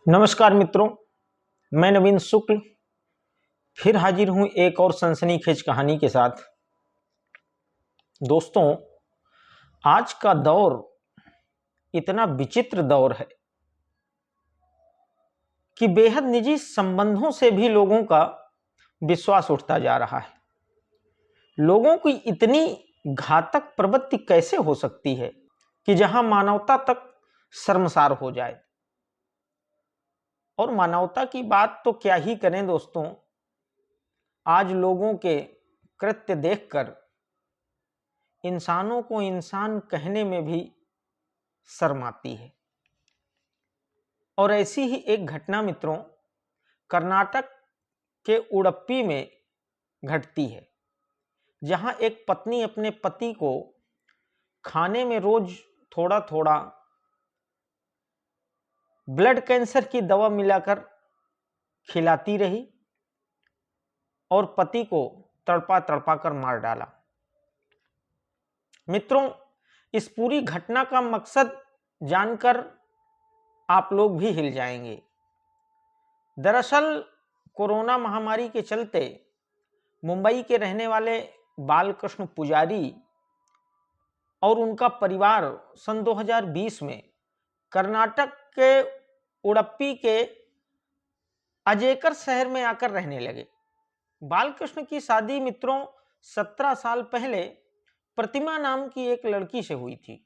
नमस्कार मित्रों, मैं नवीन शुक्ल फिर हाजिर हूं एक और सनसनीखेज कहानी के साथ। दोस्तों, आज का दौर इतना विचित्र दौर है कि बेहद निजी संबंधों से भी लोगों का विश्वास उठता जा रहा है। लोगों की इतनी घातक प्रवृत्ति कैसे हो सकती है कि जहां मानवता तक शर्मसार हो जाए। और मानवता की बात तो क्या ही करें दोस्तों, आज लोगों के कृत्य देखकर इंसानों को इंसान कहने में भी शर्म आती है। और ऐसी ही एक घटना मित्रों कर्नाटक के उडुपी में घटती है, जहां एक पत्नी अपने पति को खाने में रोज थोड़ा थोड़ा ब्लड कैंसर की दवा मिलाकर खिलाती रही और पति को तड़पा तड़पा कर मार डाला। मित्रों, इस पूरी घटना का मकसद जानकर आप लोग भी हिल जाएंगे। दरअसल कोरोना महामारी के चलते मुंबई के रहने वाले बालकृष्ण पुजारी और उनका परिवार सन 2020 में कर्नाटक के उडुपी के अजेकर शहर में आकर रहने लगे। बालकृष्ण की शादी मित्रों 17 साल पहले प्रतिमा नाम की एक लड़की से हुई थी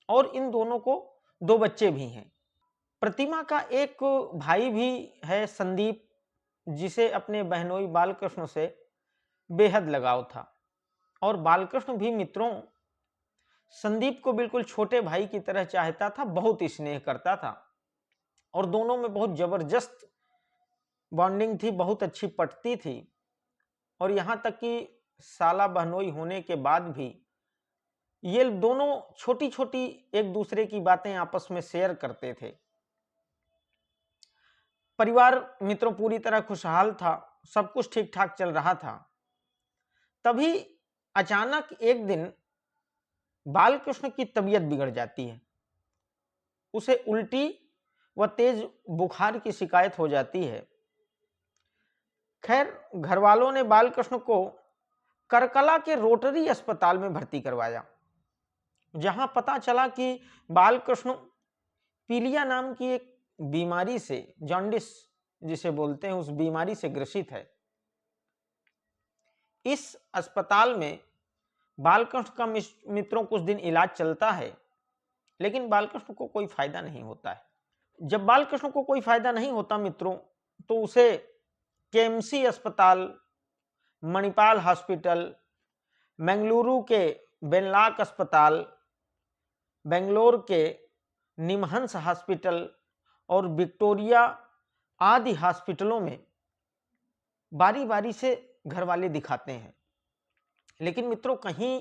और इन दोनों को 2 बच्चे भी हैं। प्रतिमा का एक भाई भी है, संदीप, जिसे अपने बहनोई बालकृष्ण से बेहद लगाव था। और बालकृष्ण भी मित्रों संदीप को बिल्कुल छोटे भाई की तरह चाहता था, बहुत स्नेह करता था और दोनों में बहुत जबरदस्त बॉन्डिंग थी, बहुत अच्छी पटती थी। और यहां तक कि साला बहनोई होने के बाद भी ये दोनों छोटी छोटी एक दूसरे की बातें आपस में शेयर करते थे। परिवार मित्रों पूरी तरह खुशहाल था, सब कुछ ठीक ठाक चल रहा था। तभी अचानक एक दिन बालकृष्ण की तबीयत बिगड़ जाती है। उसे उल्टी व तेज बुखार की शिकायत हो जाती है। खैर, घर वालों ने बालकृष्ण को करकला के रोटरी अस्पताल में भर्ती करवाया, जहां पता चला कि बालकृष्ण पीलिया नाम की एक बीमारी से, जॉन्डिस जिसे बोलते हैं, उस बीमारी से ग्रसित है। इस अस्पताल में बालकृष्ण का मित्रों कुछ दिन इलाज चलता है, लेकिन बालकृष्ण को कोई फायदा नहीं होता है। जब बालकृष्ण को कोई फायदा नहीं होता मित्रों, तो उसे केएमसी अस्पताल, मणिपाल हॉस्पिटल, बेंगलुरु के वेनलॉक अस्पताल, बेंगलोर के निमहंस हॉस्पिटल और विक्टोरिया आदि हॉस्पिटलों में बारी बारी से घर वाले दिखाते हैं, लेकिन मित्रों कहीं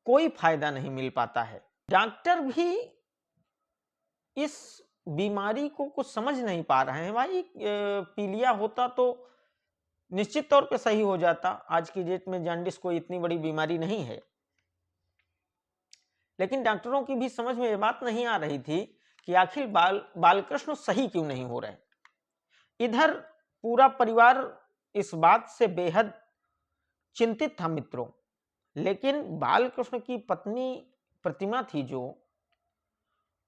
कोई फायदा नहीं मिल पाता है। डॉक्टर भी इस बीमारी को कुछ समझ नहीं पा रहे हैं। भाई पीलिया होता तो निश्चित तौर पे सही हो जाता, आज की डेट में जॉन्डिस कोई इतनी बड़ी बीमारी नहीं है। लेकिन डॉक्टरों की भी समझ में ये बात नहीं आ रही थी कि आखिर बालकृष्ण सही क्यों नहीं हो रहे। इधर पूरा परिवार इस बात से बेहद चिंतित था मित्रों, लेकिन बालकृष्ण की पत्नी प्रतिमा थी जो,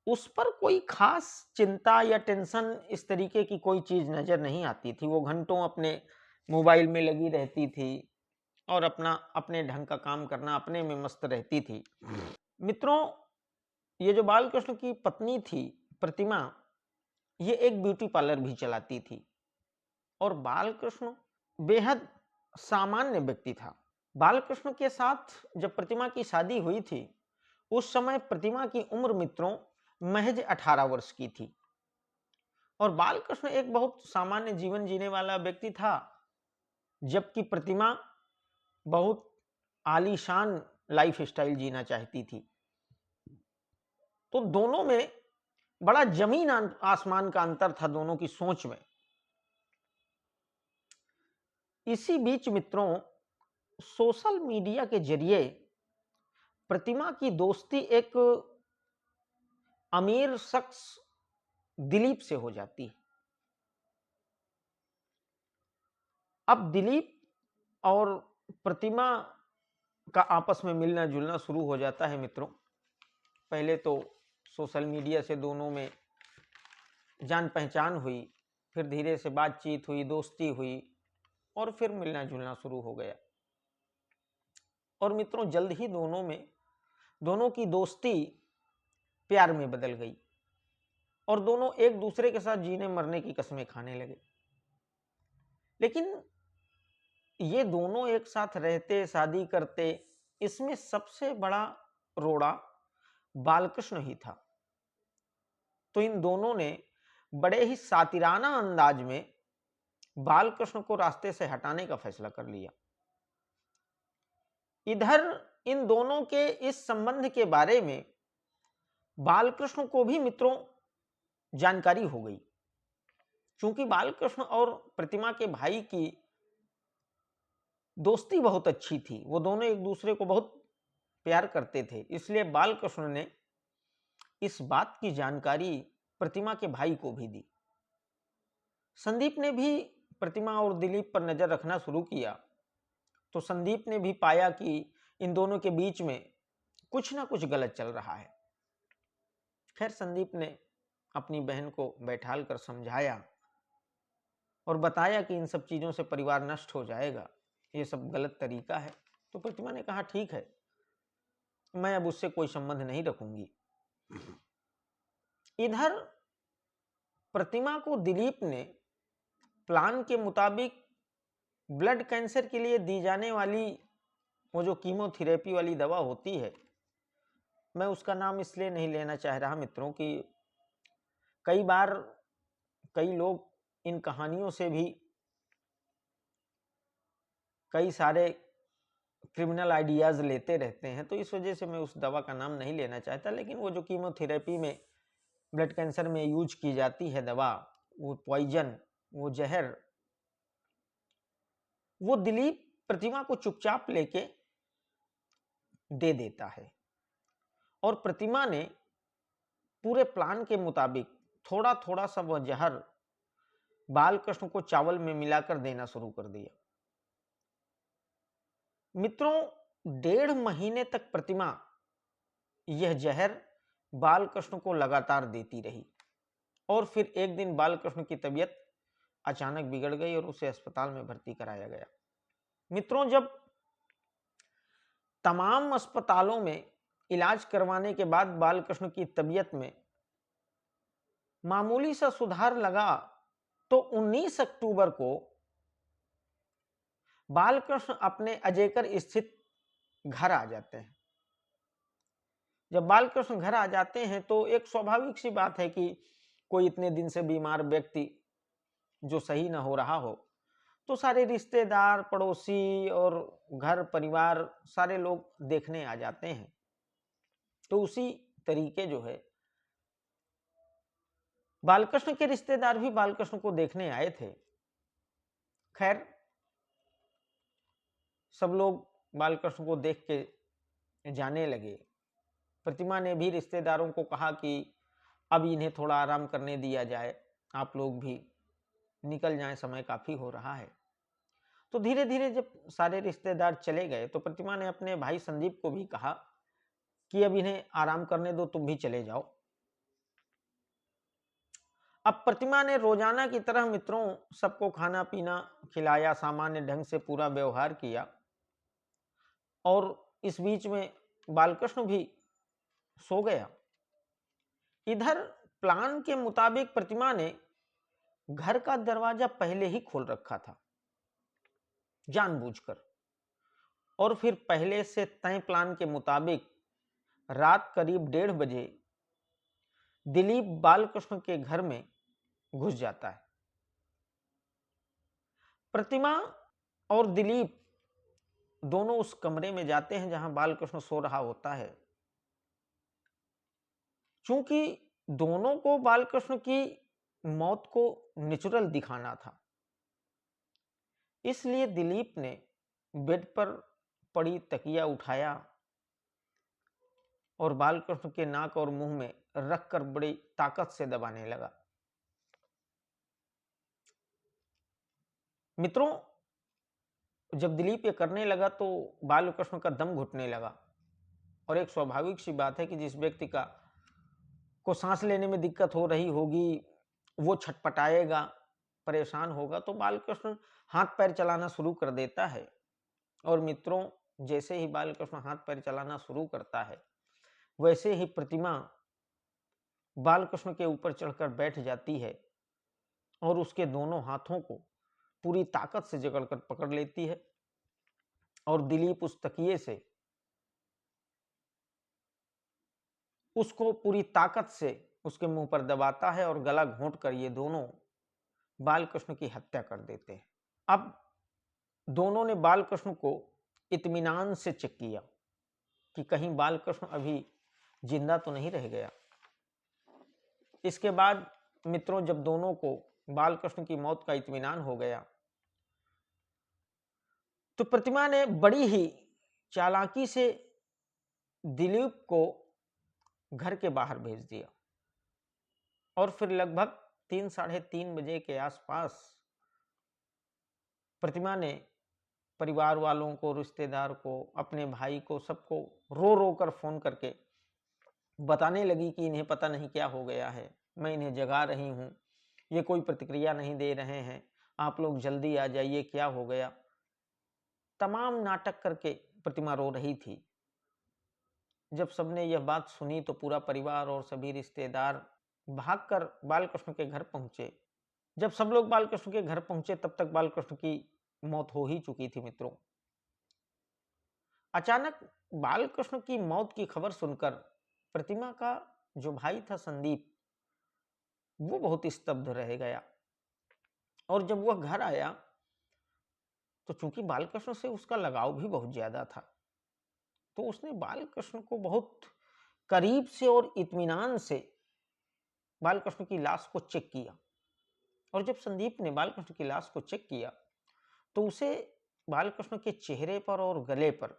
उस पर कोई खास चिंता या टेंशन इस तरीके की कोई चीज नजर नहीं आती थी। वो घंटों अपने मोबाइल में लगी रहती थी और अपना अपने ढंग का काम करना, अपने में मस्त रहती थी। मित्रों, ये जो बालकृष्ण की पत्नी थी प्रतिमा, ये एक ब्यूटी पार्लर भी चलाती थी और बालकृष्ण बेहद सामान्य व्यक्ति था। बालकृष्ण के साथ जब प्रतिमा की शादी हुई थी, उस समय प्रतिमा की उम्र मित्रों महज 18 वर्ष की थी और बालकृष्ण एक बहुत सामान्य जीवन जीने वाला व्यक्ति था, जबकि प्रतिमा बहुत आलीशान लाइफ स्टाइल जीना चाहती थी। तो दोनों में बड़ा जमीन आसमान का अंतर था, दोनों की सोच में। इसी बीच मित्रों सोशल मीडिया के जरिए प्रतिमा की दोस्ती एक अमीर शख्स दिलीप से हो जाती है। अब दिलीप और प्रतिमा का आपस में मिलना जुलना शुरू हो जाता है मित्रों। पहले तो सोशल मीडिया से दोनों में जान पहचान हुई, फिर धीरे से बातचीत हुई, दोस्ती हुई, और फिर मिलना जुलना शुरू हो गया। और मित्रों जल्द ही दोनों की दोस्ती प्यार में बदल गई और दोनों एक दूसरे के साथ जीने मरने की कस्में खाने लगे। लेकिन ये दोनों एक साथ रहते, शादी करते, इसमें सबसे बड़ा रोड़ा बालकृष्ण ही था। तो इन दोनों ने बड़े ही सातिराना अंदाज में बालकृष्ण को रास्ते से हटाने का फैसला कर लिया। इधर इन दोनों के इस संबंध के बारे में बालकृष्ण को भी मित्रों जानकारी हो गई, क्योंकि बालकृष्ण और प्रतिमा के भाई की दोस्ती बहुत अच्छी थी, वो दोनों एक दूसरे को बहुत प्यार करते थे। इसलिए बालकृष्ण ने इस बात की जानकारी प्रतिमा के भाई को भी दी। संदीप ने भी प्रतिमा और दिलीप पर नजर रखना शुरू किया, तो संदीप ने भी पाया कि इन दोनों के बीच में कुछ ना कुछ गलत चल रहा है। खैर संदीप ने अपनी बहन को बैठाल कर समझाया और बताया कि इन सब चीजों से परिवार नष्ट हो जाएगा, ये सब गलत तरीका है। तो प्रतिमा ने कहा ठीक है, मैं अब उससे कोई संबंध नहीं रखूंगी। इधर प्रतिमा को दिलीप ने प्लान के मुताबिक ब्लड कैंसर के लिए दी जाने वाली वो जो कीमोथेरेपी वाली दवा होती है, मैं उसका नाम इसलिए नहीं लेना चाह रहा मित्रों कि कई बार कई लोग इन कहानियों से भी कई सारे क्रिमिनल आइडियाज लेते रहते हैं, तो इस वजह से मैं उस दवा का नाम नहीं लेना चाहता। लेकिन वो जो कीमोथेरेपी में ब्लड कैंसर में यूज की जाती है दवा, वो पॉइजन, वो जहर, वो दिलीप प्रतिमा को चुपचाप लेके दे देता है। और प्रतिमा ने पूरे प्लान के मुताबिक थोड़ा थोड़ा सा वह जहर बालकृष्ण को चावल में मिलाकर देना शुरू कर दिया। मित्रों 1.5 महीने तक प्रतिमा यह जहर बालकृष्ण को लगातार देती रही और फिर एक दिन बालकृष्ण की तबीयत अचानक बिगड़ गई और उसे अस्पताल में भर्ती कराया गया। मित्रों जब तमाम अस्पतालों में इलाज करवाने के बाद बालकृष्ण की तबीयत में मामूली सा सुधार लगा, तो 19 अक्टूबर को बालकृष्ण अपने अजेकर स्थित घर आ जाते हैं। जब बालकृष्ण घर आ जाते हैं तो एक स्वाभाविक सी बात है कि कोई इतने दिन से बीमार व्यक्ति जो सही ना हो रहा हो, तो सारे रिश्तेदार, पड़ोसी और घर परिवार सारे लोग देखने आ जाते हैं। तो उसी तरीके जो है बालकृष्ण के रिश्तेदार भी बालकृष्ण को देखने आए थे। खैर सब लोग बालकृष्ण को देख के जाने लगे। प्रतिमा ने भी रिश्तेदारों को कहा कि अब इन्हें थोड़ा आराम करने दिया जाए, आप लोग भी निकल जाएं, समय काफी हो रहा है। तो धीरे धीरे जब सारे रिश्तेदार चले गए तो प्रतिमा ने अपने भाई संदीप को भी कहा कि अब इन्हें आराम करने दो, तुम भी चले जाओ। अब प्रतिमा ने रोजाना की तरह मित्रों सबको खाना पीना खिलाया, सामान्य ढंग से पूरा व्यवहार किया। और इस बीच में बालकृष्ण भी सो गया। इधर प्लान के मुताबिक प्रतिमा ने घर का दरवाजा पहले ही खोल रखा था जानबूझकर, और फिर पहले से तय प्लान के मुताबिक रात करीब 1:30 बजे दिलीप बालकृष्ण के घर में घुस जाता है। प्रतिमा और दिलीप दोनों उस कमरे में जाते हैं जहां बालकृष्ण सो रहा होता है। चूंकि दोनों को बालकृष्ण की मौत को नेचुरल दिखाना था, इसलिए दिलीप ने बेड पर पड़ी तकिया उठाया और बालकृष्ण के नाक और मुंह में रखकर बड़ी ताकत से दबाने लगा। मित्रों, जब दिलीप ये करने लगा तो बालकृष्ण का दम घुटने लगा। और एक स्वाभाविक सी बात है कि जिस व्यक्ति को सांस लेने में दिक्कत हो रही होगी, वो छटपटाएगा, परेशान होगा, तो बालकृष्ण हाथ पैर चलाना शुरू कर देता है। और मित्रों, जैसे ही बालकृष्ण हाथ पैर चलाना शुरू करता है, वैसे ही प्रतिमा बालकृष्ण के ऊपर चढ़कर बैठ जाती है और उसके दोनों हाथों को पूरी ताकत से जकड़कर पकड़ लेती है। और दिलीप उस तकिए से उसको पूरी ताकत से उसके मुंह पर दबाता है और गला घोंट कर ये दोनों बालकृष्ण की हत्या कर देते हैं। अब दोनों ने बालकृष्ण को इत्मीनान से चेक किया कि कहीं बालकृष्ण अभी जिंदा तो नहीं रह गया। इसके बाद मित्रों, जब दोनों को बालकृष्ण की मौत का इत्मीनान हो गया तो प्रतिमा ने बड़ी ही चालाकी से दिलीप को घर के बाहर भेज दिया और फिर लगभग 3-3:30 बजे के आसपास प्रतिमा ने परिवार वालों को, रिश्तेदार को, अपने भाई को, सबको रो रो कर फोन करके बताने लगी कि इन्हें पता नहीं क्या हो गया है, मैं इन्हें जगा रही हूं, ये कोई प्रतिक्रिया नहीं दे रहे हैं, आप लोग जल्दी आ जाइए, क्या हो गया। तमाम नाटक करके प्रतिमा रो रही थी। जब सबने यह बात सुनी तो पूरा परिवार और सभी रिश्तेदार भागकर बालकृष्ण के घर पहुंचे। जब सब लोग बालकृष्ण के घर पहुंचे तब तक बालकृष्ण की मौत हो ही चुकी थी। मित्रों, अचानक बालकृष्ण की मौत की खबर सुनकर प्रतिमा का जो भाई था संदीप, वो बहुत स्तब्ध रह गया। और जब वह घर आया तो चूंकि बालकृष्ण से उसका लगाव भी बहुत ज्यादा था, तो उसने बालकृष्ण को बहुत करीब से और इत्मीनान से बालकृष्ण की लाश को चेक किया। और जब संदीप ने बालकृष्ण की लाश को चेक किया तो उसे बालकृष्ण के चेहरे पर और गले पर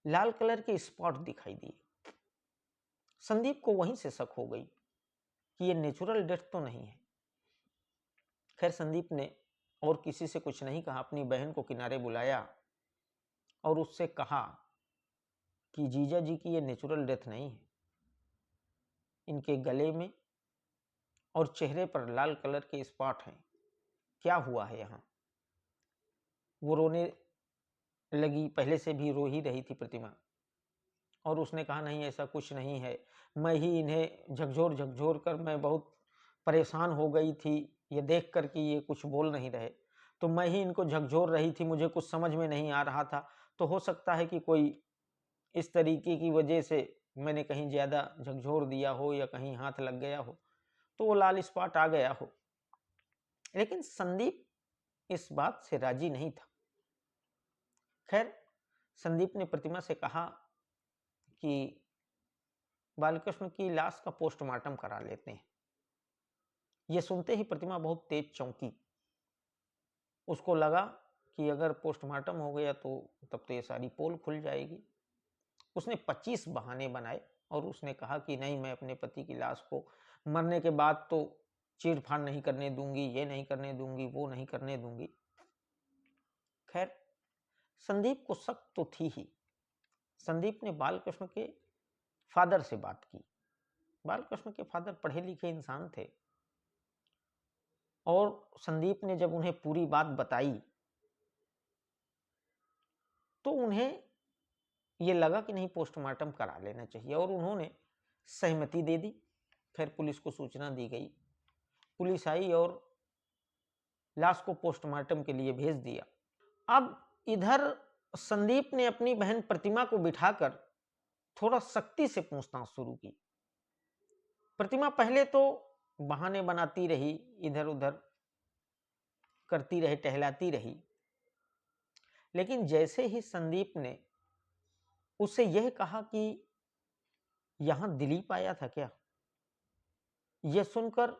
लाल कलर के स्पॉट दिखाई दिए। संदीप को वहीं से शक हो गई कि ये नेचुरल डेथ तो नहीं है। खैर, संदीप ने और किसी से कुछ नहीं कहा, अपनी बहन को किनारे बुलाया और उससे कहा कि जीजा जी की ये नेचुरल डेथ नहीं है, इनके गले में और चेहरे पर लाल कलर के स्पॉट हैं, क्या हुआ है यहाँ। वो रोने लगी, पहले से भी रो ही रही थी प्रतिमा, और उसने कहा नहीं, ऐसा कुछ नहीं है, मैं ही इन्हें झकझोर झकझोर कर मैं बहुत परेशान हो गई थी, ये देख कर कि ये कुछ बोल नहीं रहे, तो मैं ही इनको झकझोर रही थी, मुझे कुछ समझ में नहीं आ रहा था, तो हो सकता है कि कोई इस तरीके की वजह से मैंने कहीं ज्यादा झकझोर दिया हो या कहीं हाथ लग गया हो तो वो लाल स्पॉट आ गया हो। लेकिन संदीप इस बात से राजी नहीं था। खैर, संदीप ने प्रतिमा से कहा कि बालकृष्ण की लाश का पोस्टमार्टम करा लेते हैं। यह सुनते ही प्रतिमा बहुत तेज चौंकी। उसको लगा कि अगर पोस्टमार्टम हो गया तो तब तो ये सारी पोल खुल जाएगी। उसने 25 बहाने बनाए और उसने कहा कि नहीं, मैं अपने पति की लाश को मरने के बाद तो चीर-फाड़ नहीं करने दूंगी, ये नहीं करने दूंगी, वो नहीं करने दूंगी। खैर, संदीप को शक तो थी ही। संदीप ने बालकृष्ण के फादर से बात की। बालकृष्ण के फादर पढ़े लिखे इंसान थे और संदीप ने जब उन्हें पूरी बात बताई तो उन्हें यह लगा कि नहीं, पोस्टमार्टम करा लेना चाहिए और उन्होंने सहमति दे दी। खैर, पुलिस को सूचना दी गई, पुलिस आई और लाश को पोस्टमार्टम के लिए भेज दिया। अब इधर संदीप ने अपनी बहन प्रतिमा को बिठाकर थोड़ा सख्ती से पूछताछ शुरू की। प्रतिमा पहले तो बहाने बनाती रही, इधर उधर करती रही, टहलाती रही, लेकिन जैसे ही संदीप ने उससे यह कहा कि यहां दिलीप आया था क्या, यह सुनकर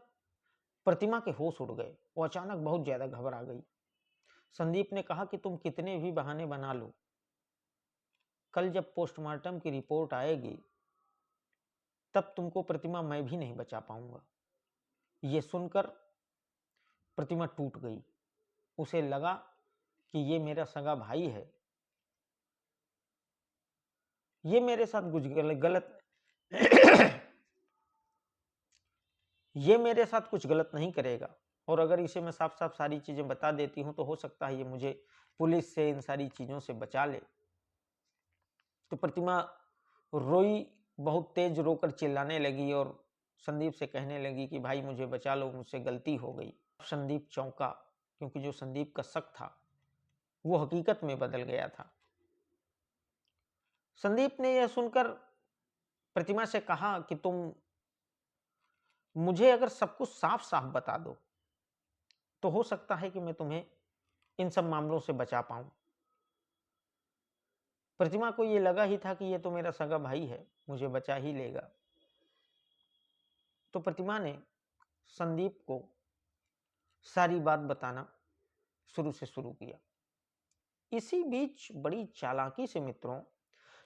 प्रतिमा के होश उड़ गए। वो अचानक बहुत ज्यादा घबरा गई। संदीप ने कहा कि तुम कितने भी बहाने बना लो, कल जब पोस्टमार्टम की रिपोर्ट आएगी तब तुमको प्रतिमा मैं भी नहीं बचा पाऊंगा। यह सुनकर प्रतिमा टूट गई उसे लगा कि ये मेरा सगा भाई है, ये मेरे साथ कुछ गलत ये मेरे साथ कुछ गलत नहीं करेगा, और अगर इसे मैं साफ साफ सारी चीजें बता देती हूं तो हो सकता है ये मुझे पुलिस से, इन सारी चीजों से बचा ले। तो प्रतिमा रोई, बहुत तेज रोकर चिल्लाने लगी और संदीप से कहने लगी कि भाई मुझे बचा लो, मुझसे गलती हो गई। संदीप चौंका, क्योंकि जो संदीप का शक था वो हकीकत में बदल गया था। संदीप ने यह सुनकर प्रतिमा से कहा कि तुम मुझे अगर सब कुछ साफ साफ बता दो तो हो सकता है कि मैं तुम्हें इन सब मामलों से बचा पाऊं। प्रतिमा को यह लगा ही था कि ये तो मेरा सगा भाई है, मुझे बचा ही लेगा। तो प्रतिमा ने संदीप को सारी बात बताना शुरू से शुरू किया। इसी बीच बड़ी चालाकी से मित्रों,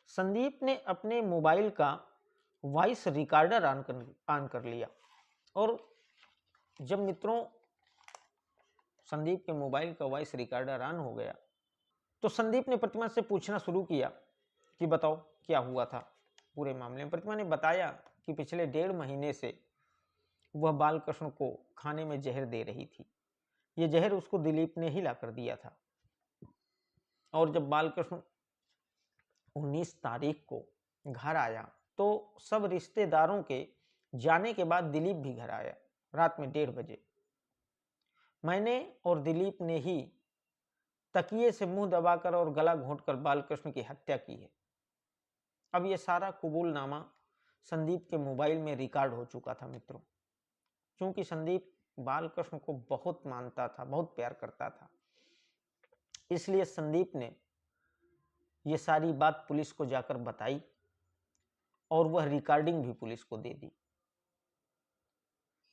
संदीप ने अपने मोबाइल का वॉइस रिकॉर्डर ऑन कर लिया, और जब मित्रों संदीप के मोबाइल का वॉइस रिकॉर्डर ऑन हो गया तो संदीप ने प्रतिमा से पूछना शुरू किया कि बताओ क्या हुआ था पूरे मामले में। प्रतिमा ने बताया कि पिछले 1.5 महीने से वह बालकृष्ण को खाने में जहर दे रही थी। यह जहर उसको दिलीप ने ही लाकर दिया था, और जब बालकृष्ण 19 तारीख को घर आया तो सब रिश्तेदारों के जाने के बाद दिलीप भी घर आया रात में 1:30 बजे। मैंने और दिलीप ने ही तकिए से मुंह दबाकर और गला घोंटकर बालकृष्ण की हत्या की है। अब यह सारा कबूलनामा संदीप के मोबाइल में रिकॉर्ड हो चुका था मित्रों। क्योंकि संदीप बालकृष्ण को बहुत मानता था, बहुत प्यार करता था, इसलिए संदीप ने यह सारी बात पुलिस को जाकर बताई और वह रिकॉर्डिंग भी पुलिस को दे दी।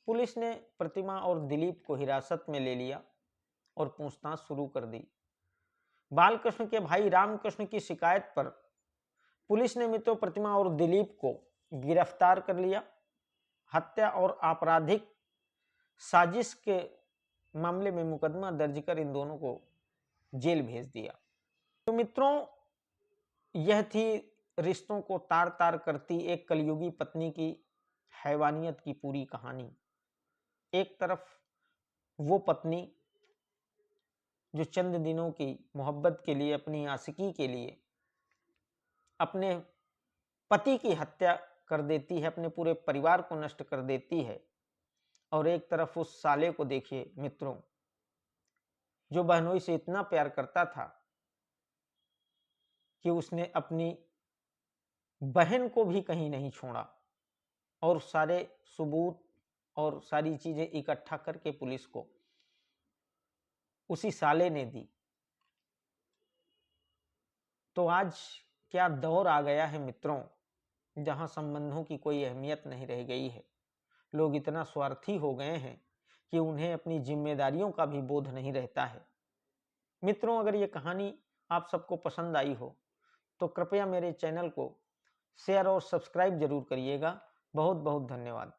पुलिस ने प्रतिमा और दिलीप को हिरासत में ले लिया और पूछताछ शुरू कर दी। बालकृष्ण के भाई रामकृष्ण की शिकायत पर पुलिस ने मित्रों प्रतिमा और दिलीप को गिरफ्तार कर लिया। हत्या और आपराधिक साजिश के मामले में मुकदमा दर्ज कर इन दोनों को जेल भेज दिया। तो मित्रों, यह थी रिश्तों को तार तार करती एक कलयुगी पत्नी की हैवानियत की पूरी कहानी। एक तरफ वो पत्नी जो चंद दिनों की मोहब्बत के लिए, अपनी आशिकी के लिए अपने पति की हत्या कर देती है, अपने पूरे परिवार को नष्ट कर देती है, और एक तरफ उस साले को देखिए मित्रों, जो बहनोई से इतना प्यार करता था कि उसने अपनी बहन को भी कहीं नहीं छोड़ा, और सारे सबूत और सारी चीजें इकट्ठा करके पुलिस को उसी साले ने दी। तो आज क्या दौर आ गया है मित्रों, जहां संबंधों की कोई अहमियत नहीं रह गई है। लोग इतना स्वार्थी हो गए हैं कि उन्हें अपनी जिम्मेदारियों का भी बोध नहीं रहता है। मित्रों, अगर ये कहानी आप सबको पसंद आई हो तो कृपया मेरे चैनल को शेयर और सब्सक्राइब जरूर करिएगा। बहुत बहुत धन्यवाद।